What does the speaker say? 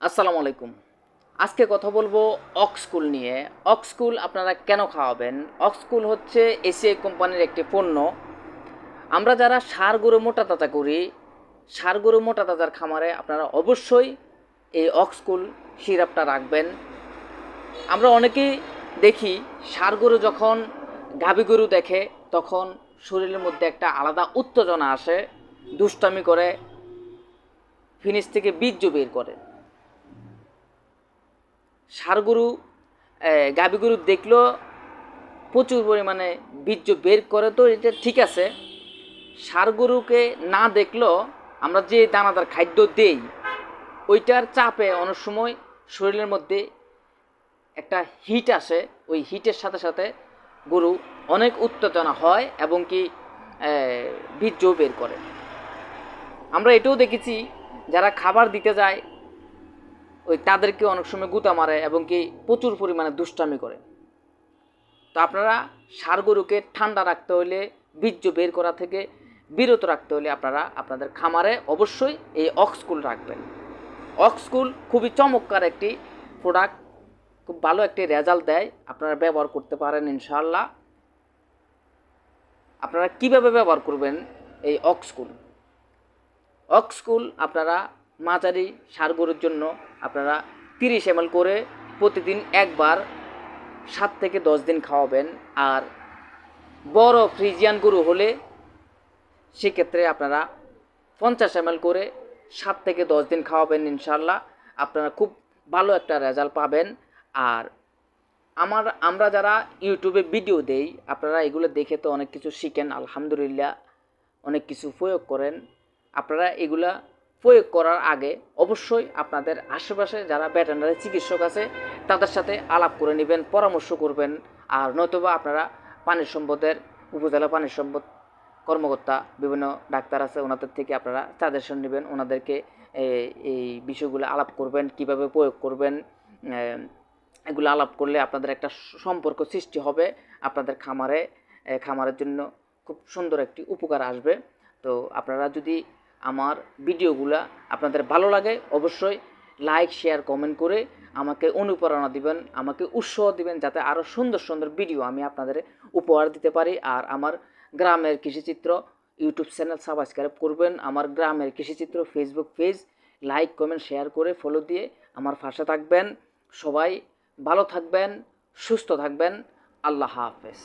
আসসালামু আলাইকুম। আজকে কথা বলবো অক্সকুল নিয়ে। অক্সকুল আপনারা কেন খাওয়াবেন? অক্সকুল হচ্ছে এসিআই কোম্পানির একটি পণ্য। আমরা যারা ষাঁড় গরু মোটা তাজা করি, ষাঁড় গরু মোটা তাজার খামারে আপনারা অবশ্যই এই অক্সকুল সিরাপটা রাখবেন। আমরা অনেকেই দেখি ষাঁড় গরু যখন গাভী গরু দেখে তখন শরীরের মধ্যে একটা আলাদা উত্তেজনা আসে, দুষ্টামি করে, ফিনিস থেকে বীর্য বের করে। ষাঁড় গরু গাভী গরু দেখলেও প্রচুর পরিমাণে বীর্য বের করে, তো এটা ঠিক আছে। ষাঁড় গরুকে না দেখলেও আমরা যে দানাদার খাদ্য দেই ওইটার চাপে অনেক সময় শরীরের মধ্যে একটা হিট আসে। ওই হিটের সাথে সাথে গরু অনেক উত্তেজনা হয় এবং কি বীর্যও বের করে। আমরা এটাও দেখেছি যারা খাবার দিতে যায় ওই তাদেরকে অনেক সময় গুঁতা মারে এবং কি প্রচুর পরিমাণে দুষ্টামি করে। তো আপনারা ষাঁড় গরুকে ঠান্ডা রাখতে হলে, বীর্য বের করা থেকে বিরত রাখতে হলে আপনারা আপনাদের খামারে অবশ্যই এই অক্সকুল রাখবেন। অক্সকুল খুবই চমৎকার একটি প্রোডাক্ট, খুব ভালো একটি রেজাল্ট দেয়। আপনারা ব্যবহার করতে পারেন ইনশাআল্লাহ। আপনারা কিভাবে ব্যবহার করবেন এই অক্সকুল? অক্সকুল আপনারা মাঝারি ষাঁড় গরুর জন্য আপনারা 30 ml করে প্রতিদিন একবার 7 থেকে 10 দিন খাওয়াবেন। আর বড় ফ্রিজিয়ান গরু হলে সেক্ষেত্রে আপনারা 50 ml করে 7 থেকে 10 দিন খাওয়াবেন ইনশাআল্লাহ। আপনারা খুব ভালো একটা রেজাল্ট পাবেন। আর আমরা যারা ইউটিউবে ভিডিও দেই আপনারা এগুলো দেখে তো অনেক কিছু শিখেন, আলহামদুলিল্লাহ অনেক কিছু প্রয়োগ করেন। আপনারা এগুলা প্রয়োগ করার আগে অবশ্যই আপনাদের আশেপাশে যারা ভেটেরিনারি চিকিৎসক আছে তাদের সাথে আলাপ করে নেবেন, পরামর্শ করবেন। আর নয়তোবা আপনারা পানি সম্পদের উপজেলা পানি সম্পদ কর্মকর্তা বিভিন্ন ডাক্তার আছে ওনাদের থেকে আপনারা সাজেশন নেবেন, ওনাদেরকে এই বিষয়গুলো আলাপ করবেন, কিভাবে প্রয়োগ করবেন। এগুলো আলাপ করলে আপনাদের একটা সম্পর্ক সৃষ্টি হবে, আপনাদের খামারের জন্য খুব সুন্দর একটি উপকার আসবে। তো আপনারা যদি আমার ভিডিওগুলো আপনাদের ভালো লাগে অবশ্যই লাইক, শেয়ার, কমেন্ট করে আমাকে অনুপ্রেরণা দিবেন, আমাকে উৎসাহ দিবেন যাতে আরও সুন্দর সুন্দর ভিডিও আমি আপনাদের উপহার দিতে পারি। আর আমার গ্রামের কৃষিচিত্র ইউটিউব চ্যানেল সাবস্ক্রাইব করবেন, আমার গ্রামের কৃষিচিত্র Facebook page like, comment, share করে ফলো দিয়ে আমার পাশে থাকবেন। সবাই ভালো থাকবেন, সুস্থ থাকবেন। আল্লাহ হাফেজ।